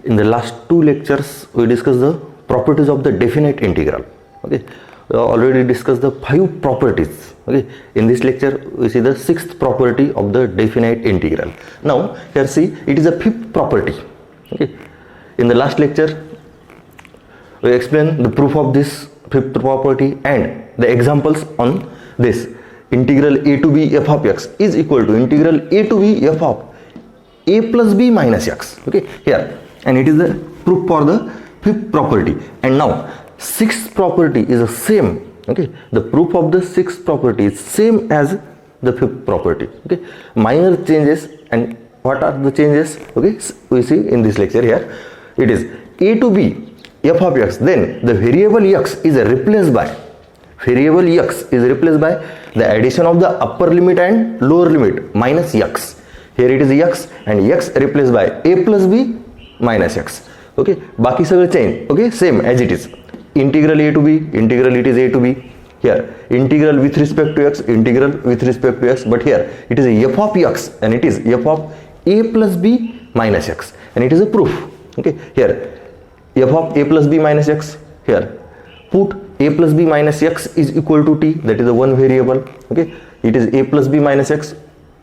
In the last two lectures, we discussed the properties of the definite integral. Okay, we have already discussed the 5 properties. Okay, in this lecture, we see the 6th property of the definite integral. Now, here see, it is a 5th property. Okay, in the last lecture, we explained the proof of this 5th property and the examples on this. Integral a to b f of x is equal to integral a to b f of a plus b minus x. Okay, here, and it is the proof for the 5th property. And now 6th property is the same. Okay, the proof of the 6th property is same as the 5th property. Okay, minor changes. And what are the changes? Okay, we see in this lecture here. It is a to b f of x, then the variable x is replaced by the addition of the upper limit and lower limit minus x. Here it is x and x replaced by a plus b minus x. Okay, बाकी सगळे change. Okay, same as it is. Integral a to b, integral it is a to b. Here integral with respect to x, integral with respect to x. But here it is a f of x and it is f of a plus b minus x, and it is a proof. Okay, here f of a plus b minus x. Here put a plus b minus x is equal to t, that is a one variable. Okay, it is a plus b minus x.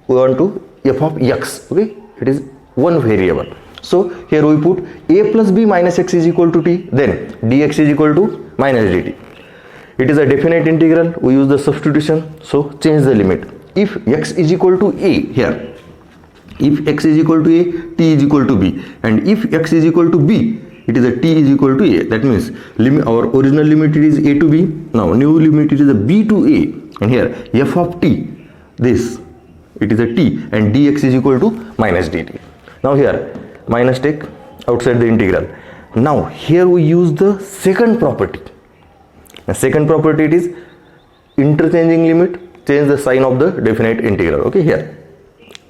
We want to f of x. Okay, it is one variable. So here we put a plus b minus x is equal to t, then dx is equal to minus dt. It is a definite integral. We use the substitution, so change the limit. If x is equal to a, here if x is equal to a, t is equal to b, and if x is equal to b, it is a t is equal to a. That means our original limit is a to b. Now new limit is a b to a, and here f of t, this it is a t, and dx is equal to minus dt. Now here minus take outside the integral. Now here we use the second property. The second property, it is interchanging limit, change the sign of the definite integral. Okay, here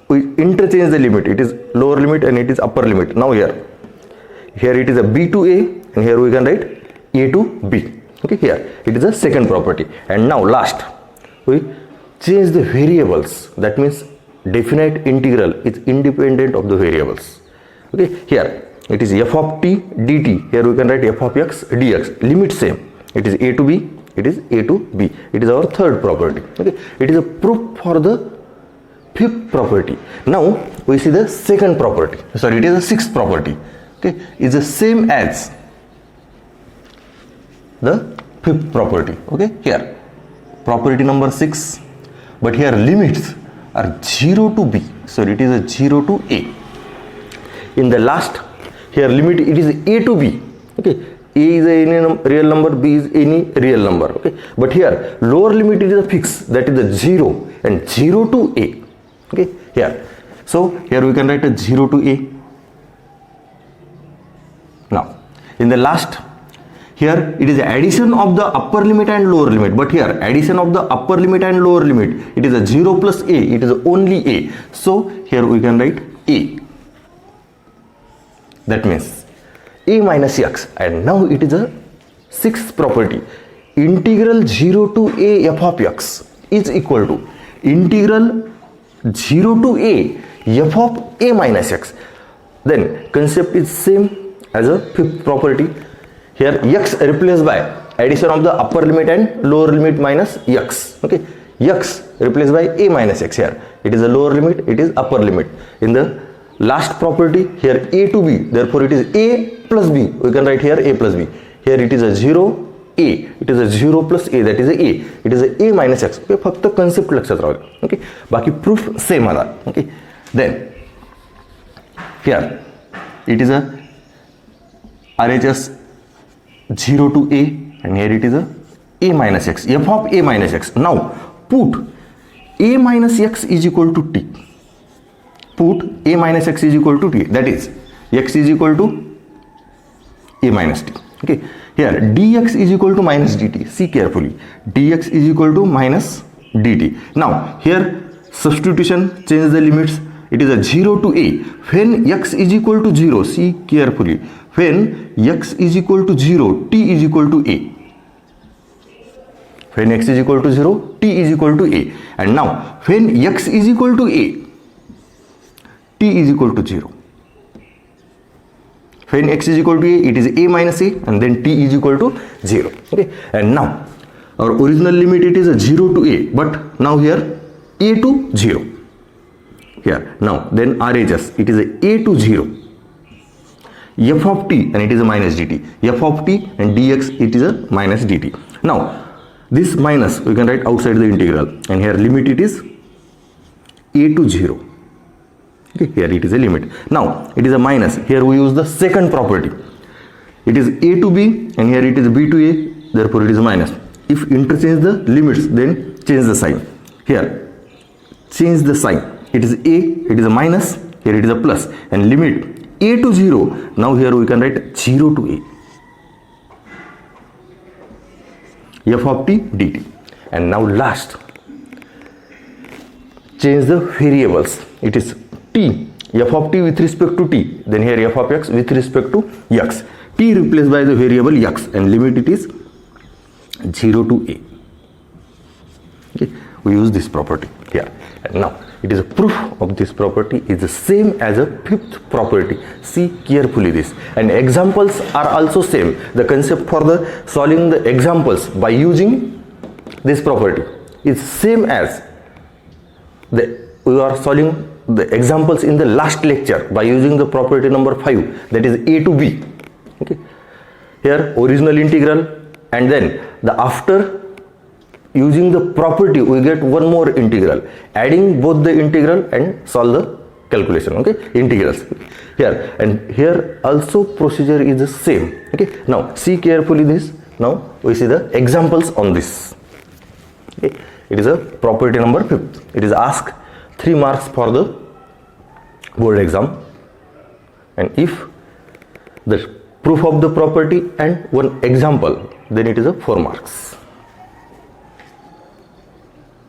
we interchange the limit. It is lower limit and it is upper limit. Now here it is a b to a, and here we can write a to b. Okay, here it is a second property. And now last, we change the variables. That means definite integral is independent of the variables. Okay, here it is f of t dt. Here we can write f of x dx. Limit same. It is a to b. It is a to b. It is our third property. Okay, it is a proof for the 5th property. Now we see the second property. Sorry, it is the 6th property. Okay, is the same as the 5th property. Okay, here property number 6, but here limits are 0 to b. So it is a 0 to a. In the last, here limit it is a to b. Okay, a is any real number, b is any real number. Okay, but here lower limit is a fix, that is the 0, and 0 to a. Okay, here, so here we can write a 0 to a. Now in the last, here it is addition of the upper limit and lower limit, but here addition of the upper limit and lower limit, it is a 0 plus a, it is only a. So here we can write a. That means a minus x. And now it is a 6th property. Integral 0 to a f of x is equal to integral 0 to a f of a minus x. Then concept is same as a 5th property. Here x replaced by addition of the upper limit and lower limit minus x. Okay, x replaced by a minus x. Here it is a lower limit, it is upper limit. In the last property, here a to b, therefore it is a plus b. We can write here a plus b. Here it is a 0 a, it is a 0 plus a, that is a, it is a minus x. Okay, फक्त concept लक्षात राहू दे. Okay, बाकी proof same आला. Okay, then here it is a RHS 0 to a, and here it is a minus x, f of a minus x. Now put a minus x is equal to t. Put a minus x is equal to t, that is x is equal to a minus t. Okay, here dx is equal to minus dt. See carefully, dx is equal to minus dt. Now here substitution, change the limits. It is a 0 to a. When x is equal to 0, see carefully, when x is equal to 0, t is equal to a. When x is equal to 0, t is equal to a. And now when x is equal to a, t is equal to 0. When x is equal to a, it is a minus a, and then t is equal to 0. Okay, and now our original limit, it is a 0 to a, but now here a to 0. Here now then RHS, it is a to 0, f of t, and it is a minus dt, f of t and dx, it is a minus dt. Now this minus we can write outside the integral, and here limit, it is a to 0. Okay, here it is a limit. Now it is a minus, here we use the second property, it is a to b, and here it is b to a, therefore it is a minus. If interchange the limits, then change the sign. Here change the sign, it is a, it is a minus, here it is a plus, and limit a to 0. Now here we can write 0 to a, f of t dt. And now last, change the variables, it is t, f of t with respect to t, then here f of x with respect to x, t replaced by the variable x, and limit, it is 0 to a. Okay, we use this property here. And now it is a proof of this property is the same as a fifth property. See carefully this, and examples are also same. The concept for the solving the examples by using this property is same as we are solving the examples in the last lecture by using the property number 5, that is a to b. Okay, here original integral, and then the after using the property we get one more integral, adding both the integral and solve the calculation. Okay, integrals here, and here also procedure is the same. Okay, now see carefully this. Now we see the examples on this. Okay, it is a property number 5. It is asked 3 marks for the board exam, and if the proof of the property and one example, then it is a 4 marks.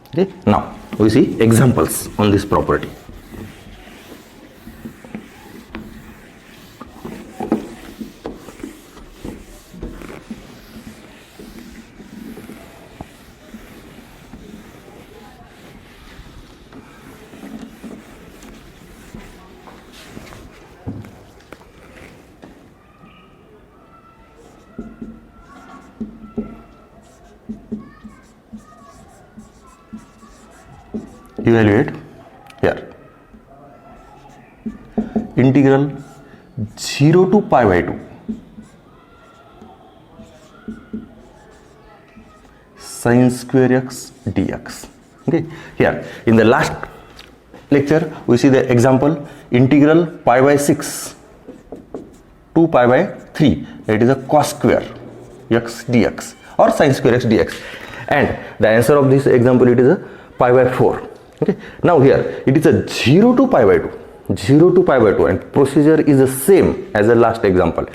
Okay, now we see examples on this property. Evaluate here. Integral 0 to pi by 2 sin square x dx. Okay, here in the last lecture we see the example integral pi by 6 to pi by 3, that is a cos square x dx or sin square x dx, and the answer of this example, it is a pi by 4. Okay, now here it is a 0 to pi by 2, 0 to pi by 2, and procedure is the same as the last example.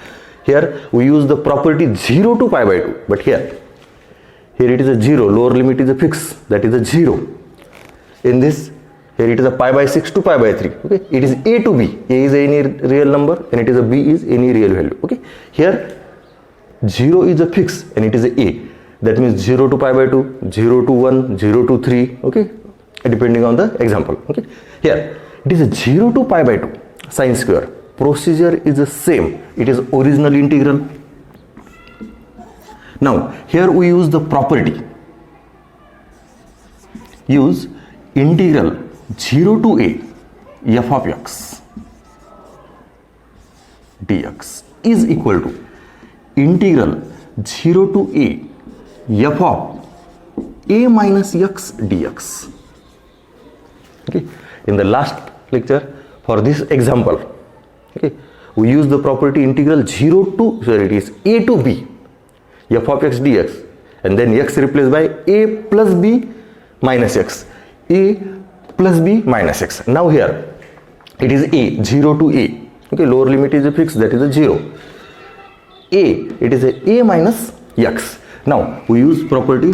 Here we use the property 0 to pi by 2, but here it is a 0, lower limit is a fixed, that is a 0. In this, here it is a pi by 6 to pi by 3. Okay, it is a to b, a is any real number and it is a b is any real value. Okay, here 0 is a fixed and it is a, that means 0 to pi by 2, 0 to 1, 0 to 3. Okay, depending on the example. Okay, here it is a 0 to pi by 2 sin square. Procedure is the same, it is original integral. Now here we use the property, use integral 0 to a f of x dx is equal to integral 0 to a f of a minus x dx. Okay, in the last lecture for this example, okay, we use the property integral 0 to, sorry, it is a to b f of x dx, and then x replaced by a plus b minus x, a plus b minus x. Now here it is a, 0 to a. Okay, lower limit is a fixed, that is a 0. A, it is a minus x. Now we use property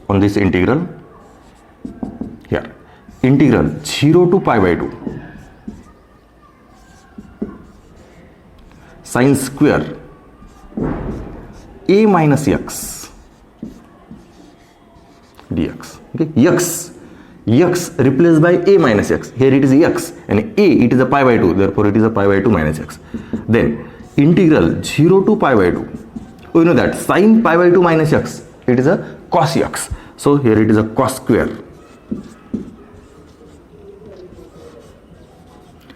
on this integral here, integral 0 to pi by 2 sin square a minus x dx. Okay, x replaced by a minus x, here it is x, and a, it is a pi by 2, therefore it is a pi by 2 minus x. Then integral 0 to pi by 2. We know that sin pi by 2 minus x, it is a cos x. So here it is a cos square.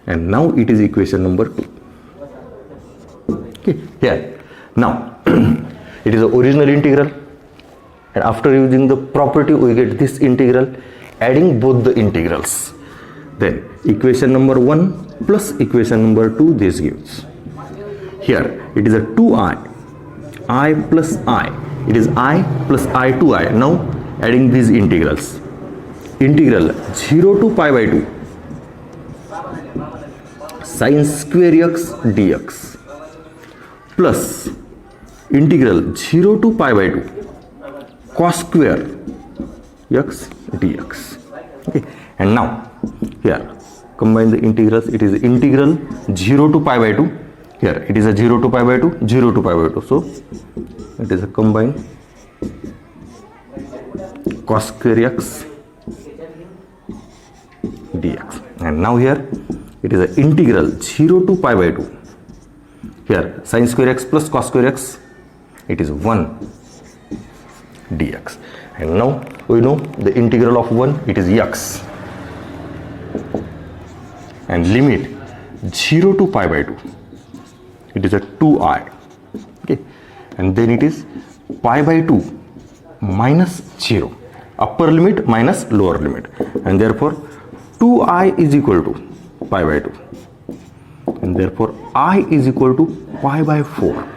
And now it is equation number 2. Okay, here. Now it is the original integral. And after using the property, we get this integral, adding both the integrals. Then equation number 1 plus equation number 2, this gives. Here it is a 2i, I plus I. It is I plus I to I. Now adding these integrals. Integral 0 to pi by 2 sin square x dx plus integral 0 to pi by 2 cos square x dx. Okay, and now here combine the integrals. It is integral 0 to pi by 2. Here it is a 0 to pi by 2, 0 to pi by 2. So it is a combined cos square x dx. And now here it is an integral 0 to pi by 2. Here sin square x plus cos square x, it is 1 dx. And now we know the integral of 1, it is x. And limit 0 to pi by 2, it is a 2i. Okay, and then it is pi by 2 minus 0, upper limit minus lower limit, and therefore 2i is equal to pi by 2, and therefore I is equal to pi by 4.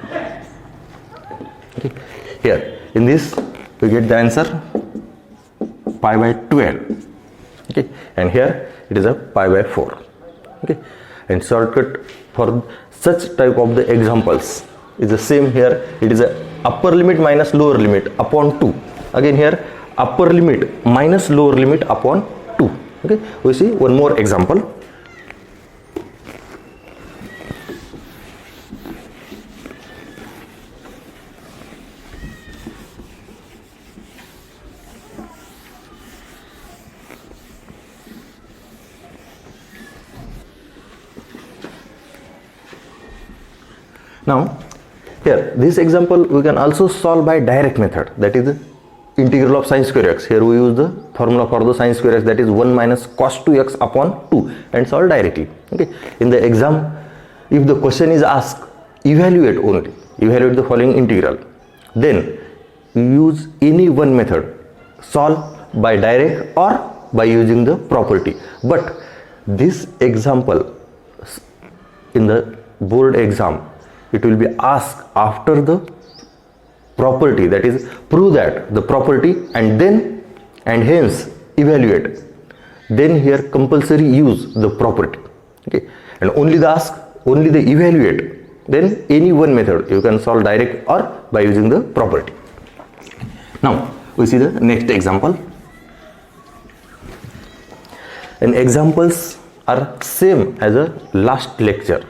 Okay, here in this we get the answer pi by 12. Okay, and here it is a pi by 4. Okay, and shortcut for such type of the examples is the same. Here it is a upper limit minus lower limit upon 2. Again here upper limit minus lower limit upon 2. Okay, we see one more example. Now here this example we can also solve by direct method, that is the integral of sin square x. Here we use the formula for the sin square x, that is 1 minus cos 2x upon 2, and solve directly. Okay, in the exam if the question is asked evaluate the following integral, then you use any one method, solve by direct or by using the property. But this example in the board exam, it will be asked after the property, that is prove that the property and then and hence evaluate. Then here compulsory use the property. Okay, and only the evaluate, then any one method you can solve direct or by using the property. Now we see the next example. And examples are same as a last lecture.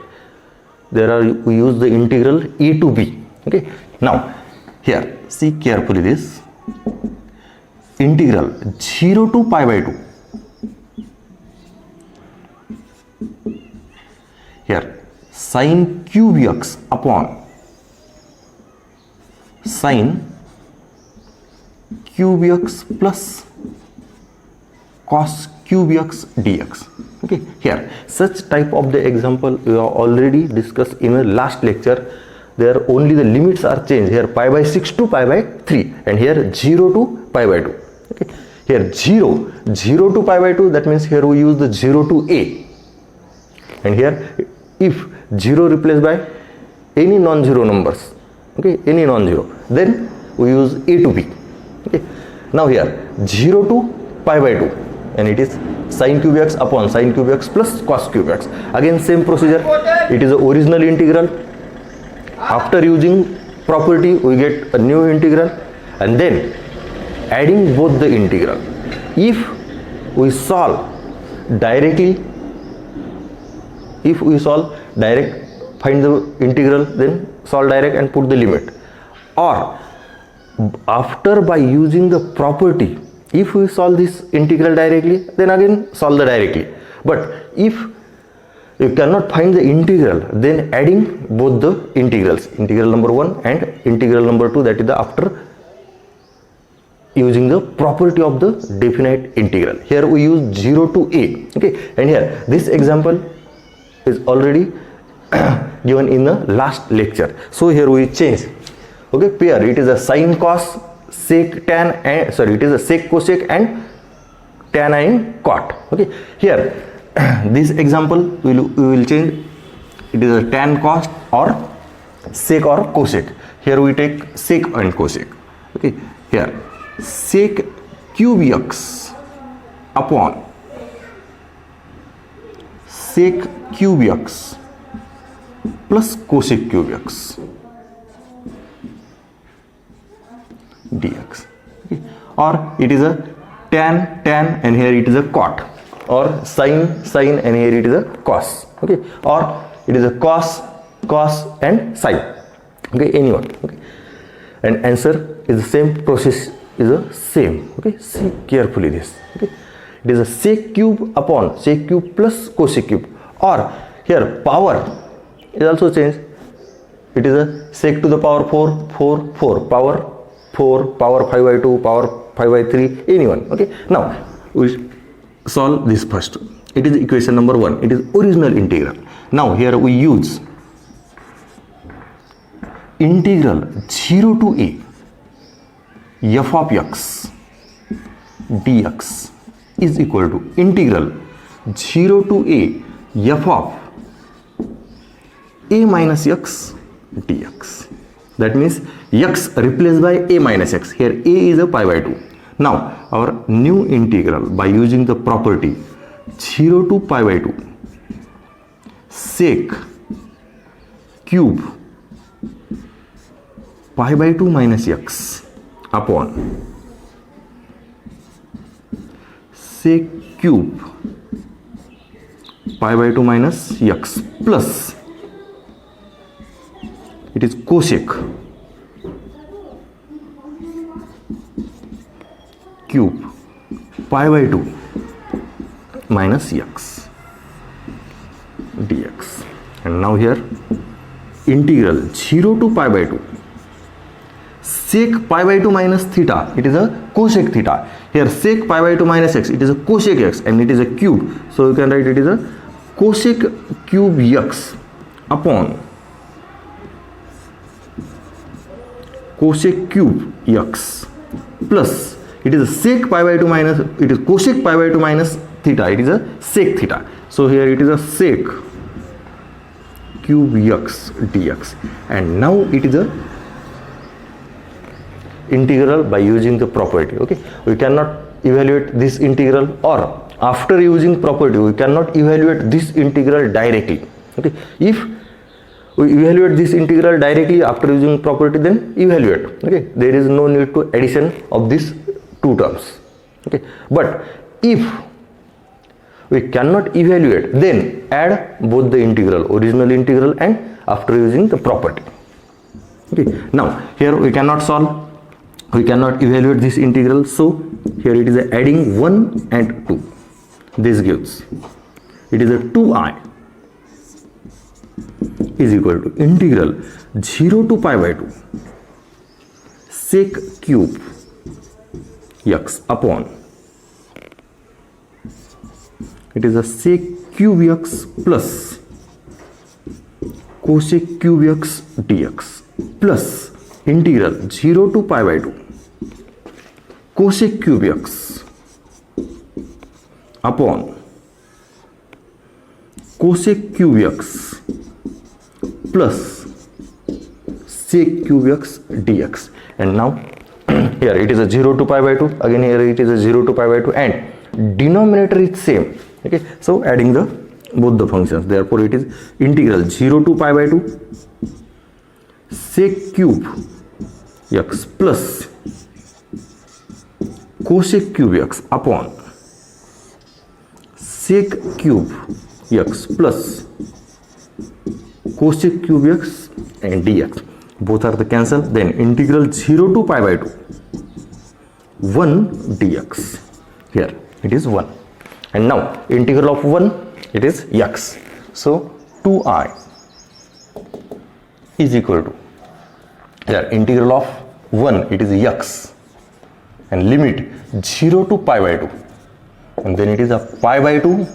We use the integral e to b. Okay, now here see carefully this integral 0 to pi by 2. Here sin cube x upon sin cube x plus cos cube x dx. Okay, here such type of the example we have already discussed in the last lecture. There only the limits are changed. Here pi by 6 to pi by 3, and here 0 to pi by 2. Okay, here 0 to pi by 2, that means here we use the 0 to a, and here if 0 replaced by any non-zero numbers, okay, any non-zero, then we use a to b. Okay, now here 0 to pi by 2, and it is sin cube x upon sin cube x plus cos cube x. Again same procedure, it is the original integral. After using property we get a new integral, and then adding both the integral. If we solve directly, find the integral, then solve direct and put the limit. Or after by using the property, if we solve this integral directly, then again solve the directly. But if you cannot find the integral, then adding both the integrals, integral number 1 and integral number 2, that is the after using the property of the definite integral. Here we use 0 to a, okay, and here this example is already given in the last lecture, so here we change, okay, pair, it is a sine cos sec tan and it is a sec cosec and tan and cot, okay. Here this example we will change, it is a tan cos or sec or cosec. Here we take sec and cosec, okay. Here sec cube x upon sec cube x plus cosec cube x dx, okay. Or it is a tan and here it is a cot, or sine and here it is a cos, okay, or it is a cos and sine, okay, anyone, okay. And answer is the same, process is the same, okay. See carefully this, okay. It is a sec cube upon sec cube plus cosec cube, or here power is also changed, it is a sec to the power 4 power 4 power 5 by 2 power 5 by 3, anyone, okay. Now we solve this first, it is equation number 1, it is original integral. Now here we use integral 0 to a f of x dx is equal to integral 0 to a f of a minus x dx. That means x replaced by a minus x. Here a is a pi by 2. Now our new integral by using the property 0 to pi by 2 sec cube pi by 2 minus x upon sec cube pi by 2 minus x plus it is cosec cube pi by 2 minus x dx. And now here integral 0 to pi by 2 sec pi by 2 minus theta, it is a cosec theta. Here sec pi by 2 minus x, it is a cosec x and it is a cube, so you can write it is a cosec cube x upon cosec cube x plus it is a sec pi by 2 minus, it is cosec pi by 2 minus theta, it is a sec theta, so here it is a sec cube x dx. And now it is a integral by using the property, okay. We cannot evaluate this integral, or after using property we cannot evaluate this integral directly, okay. If we evaluate this integral directly after using property, then evaluate, okay. There is no need to addition of these two terms, okay. But if we cannot evaluate, then add both the integral, original integral and after using the property, okay. Now here we cannot solve, we cannot evaluate this integral, so here it is a adding 1 and 2, this gives it is a 2i is equal to integral 0 to pi by 2 sec cube x upon it is a sec cube x plus cosec cube x dx plus integral 0 to pi by 2 cosec cube x upon cosec cube x plus sec cube x dx. And now here it is a 0 to pi by 2, again here it is a 0 to pi by 2 and denominator is same, okay. So adding the both the functions, therefore it is integral 0 to pi by 2 sec cube x plus cosec cube x upon sec cube x plus cosec cube x and dx. Both are the cancel, then integral 0 to pi by 2 1 dx, here it is 1, and now integral of 1 it is x, So 2i is equal to, here integral of 1 it is x and limit 0 to pi by 2, and then it is a pi by 2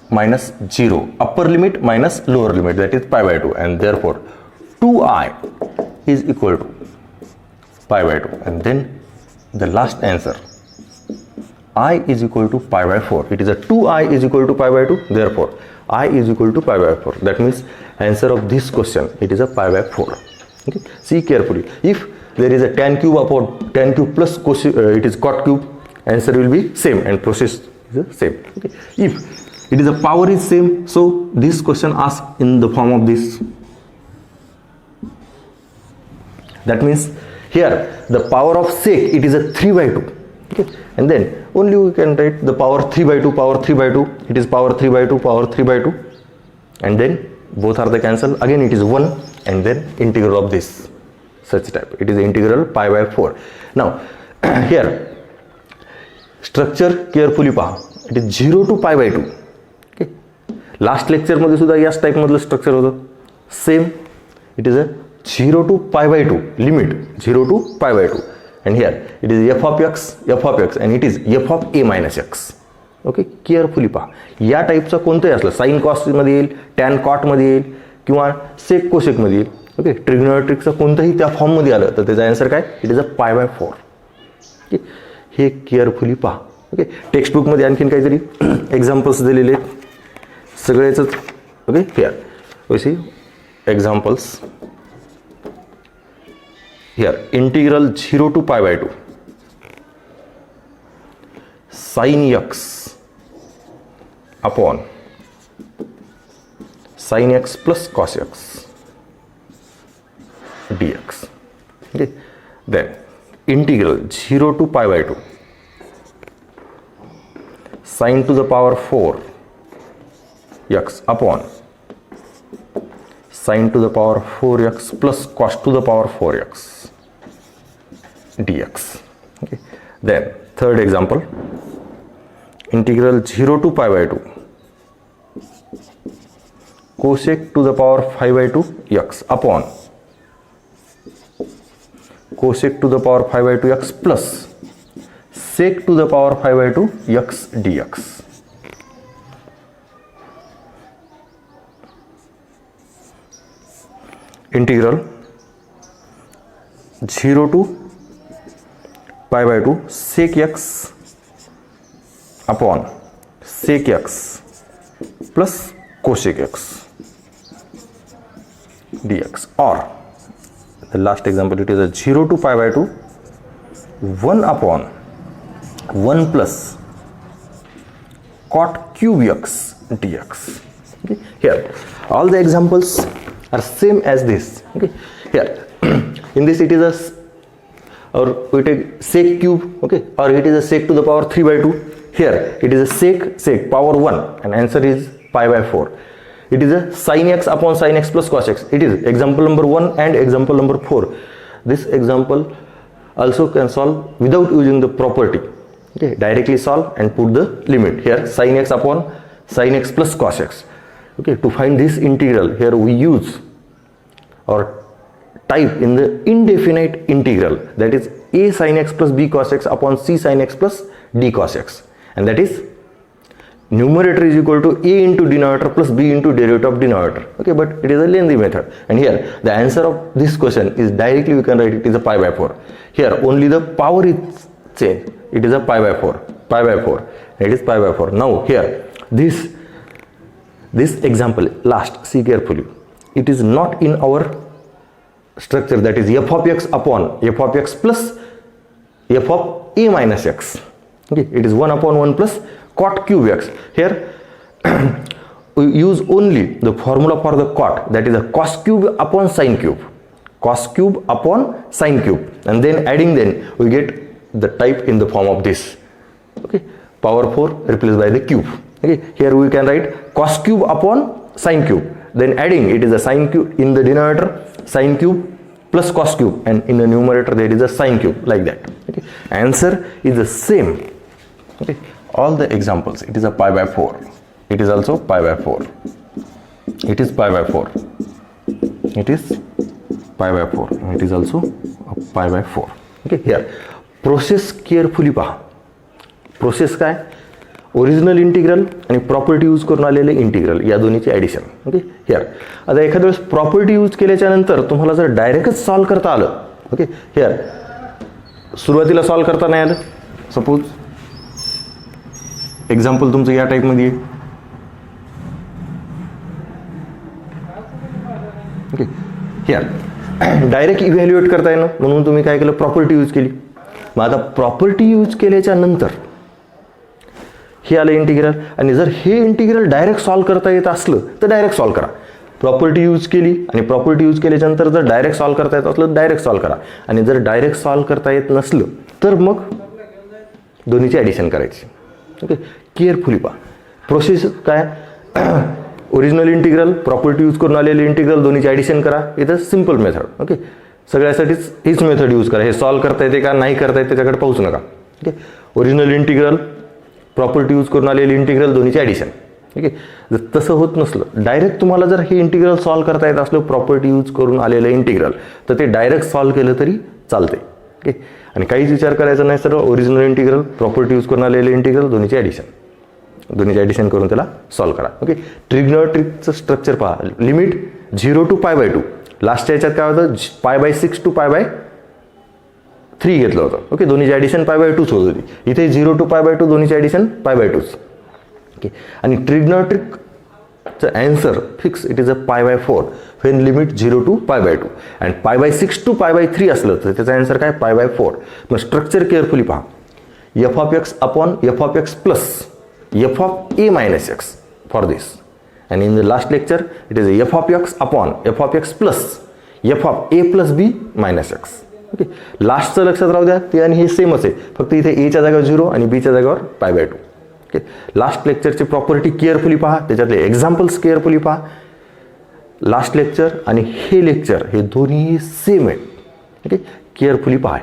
minus 0, upper limit minus lower limit, that is pi by 2, and therefore 2i is equal to pi by 2, and then the last answer I is equal to pi by 4. It is a 2i is equal to pi by 2, therefore I is equal to pi by 4. That means answer of this question, it is a pi by 4. Okay, see carefully. If there is a tan cube upon tan cube plus it is cot cube, answer will be same and process is the same. Okay. If it is a power is same, so this question asked in the form of this. That means here the power of sec it is a 3 by 2. Okay, and then only we can write the power 3 by 2, power 3 by 2, it is power 3 by 2, power 3 by 2, and then both are the cancel, again it is 1, and then integral of this such type, it is integral pi by 4. Now here structure carefully पहा, it is 0 to pi by 2. Okay, last lecture मध्ये सुद्धा याच type मधलं structure होतं, same it is a 0 to pi by 2 limit 0 to pi by 2, and here it is f of x and it is f of a minus x. Okay, carefully पहा, या टाईपचा कोणतंही असलं sine cos मध्ये येईल, tan cot मध्ये येईल किंवा सेक cosec मध्ये येईल. ओके, ट्रिग्नोमेट्रिकचं कोणतंही त्या फॉर्म मध्ये आलं तर त्याचा आन्सर काय, it is a pi by 4. Okay, हे केअरफुली पहा. ओके, टेक्स्ट बुक मध्ये आणखीन काहीतरी एक्झाम्पल्स दिलेले आहेत सगळेच. ओके, हिअर वैसे examples here integral 0 to pi by 2 sin x upon sin x plus cos x dx. Okay, then integral 0 to pi by 2 sin to the power 4 x upon sin to the power 4x plus cos to the power 4x dx. Okay, then third example, integral 0 to pi by 2 cosec to the power 5 by 2 x upon cosec to the power 5 by 2 x plus sec to the power 5 by 2 x dx. Integral 0 to pi by 2 sec x upon sec x plus cosec x dx, or the last example, it is a 0 to pi by 2 1 upon 1 plus cot cube x dx. Okay, here all the examples are same as this. Okay, here in this it is a, or we take sec cube. Okay, or it is a sec to the power 3 by 2. Here it is a sec power 1 and answer is pi by 4. It is a sin x upon sin x plus cos x. It is example number 1 and example number 4. This example also can solve without using the property. Okay, directly solve and put the limit. Here sin x upon sin x plus cos x. Okay, to find this integral, here we use or type in the indefinite integral, that is a sin x plus b cos x upon c sin x plus d cos x, and that is numerator is equal to a into denominator plus b into derivative of denominator. Okay, but it is a lengthy method, and here the answer of this question is directly we can write it is a pi by 4. Here only the power is changed, it is a pi by 4, it is pi by 4. Now here this example last, see carefully, it is not in our structure, that is f of x upon f of x plus f of a minus x. Okay, it is 1 upon 1 plus cot cube x. Here we use only the formula for the cot, that is a cos cube upon sin cube, cos cube upon sin cube, and then adding, then we get the type in the form of this. Okay, power 4 replaced by the cube. Okay, here we can write cos cube upon sin cube, then adding it is a sin cube in the denominator, sin cube plus cos cube, and in the numerator there is a sin cube, like that. Okay, answer is the same. Okay, all the examples it is a pi by 4. It is also pi by 4. It is pi by 4. It is pi by 4. It is also pi by 4. Okay, here process carefully पहा. Process काय, original integral आणि property use करून आलेले integral या दोन्हीची addition. Okay, here आता एखाद्या वेळेस प्रॉपर्टी यूज केल्याच्या नंतर तुम्हाला जर डायरेक्टच सॉल्व करता आलं, ओके, हिअर सुरुवातीला सॉल्व करता नाही आलं, सपोज एक्झाम्पल तुमचं या टाईपमध्ये आहे. ओके, हिअर डायरेक्ट इव्हॅल्युएट करता येणं म्हणून तुम्ही काय केलं, प्रॉपर्टी यूज केली. मग आता प्रॉपर्टी यूज केल्याच्या नंतर हे आलं इंटिग्रल, आणि जर हे इंटिग्रल डायरेक्ट सॉल्व करता येत असलं तर डायरेक्ट सॉल्व करा. प्रॉपर्टी यूज केली आणि प्रॉपर्टी यूज केल्याच्यानंतर जर डायरेक्ट सॉल्व करता येत असलं डायरेक्ट सॉल्व करा, आणि जर डायरेक्ट सॉल्व करता येत नसलं तर मग दोन्हीची ॲडिशन करायची. ओके, केअरफुली पहा. प्रोसेस काय, ओरिजिनल इंटिग्रल प्रॉपर्टी यूज करून आलेले इंटिग्रल दोन्हीची ॲडिशन करा. इथं सिम्पल मेथड. ओके, सगळ्यासाठीच हीच मेथड यूज करा. हे सॉल्व करता येते का नाही करता येते त्याच्याकडे पाहूच नका. Okay, original integral property use करून आलेले इंटिग्रल दोन्हीची ॲडिशन. ओके, जर तसं होत नसलं, डायरेक्ट तुम्हाला जर हे इंटिग्रल सॉल्व करता येत असलं प्रॉपर्टी यूज करून आलेलं इंटिग्रल, तर ते डायरेक्ट सॉल्व केलं तरी चालते. ओके, आणि काहीच विचार करायचा नाही, सर्व ओरिजिनल इंटिग्रल प्रॉपर्टी यूज करून आलेले इंटिग्रल दोन्हीची ॲडिशन. दोन्हीची ॲडिशन करून त्याला सॉल्व करा. ओके, ट्रिग्नोमेट्रिकचं स्ट्रक्चर पहा. Limit 0 to pi by 2. लास्टच्या याच्यात काय होतं, पाय बाय 6 to पाय बाय 3 घेतलं होतं. ओके, दोन्हीची ॲडिशन पाय बाय 2 होत होती. इथे 0 to पाय बाय 2 दोन्हीची ॲडिशन पाय बाय 2. ओके, आणि ट्रिग्नोमेट्रिकचं answer fix, it is a pi by 4 when limit 0 to pi by 2. And pi by 6 to pi by 3 असलं तर त्याचा ॲन्सर काय, पाय बाय 4. मग स्ट्रक्चर केअरफुली पहा. F of X upon F of X plus F of A minus X for this. And in the last lecture it is F of X upon F of X plus F of A plus B minus X. Okay, लास्टचं लक्षात राहू द्या, ते आणि हे सेमच आहे, फक्त इथे एच्या जागेवर 0 आणि बीच्या जागेवर पाय बाय 2. ओके, लास्ट लेक्चरची प्रॉपर्टी केअरफुली पहा, त्याच्यातले एक्झाम्पल्स केअरफुली पहा. लास्ट लेक्चर आणि हे लेक्चर हे दोन्ही सेम आहेत. ओके, केअरफुली पहा.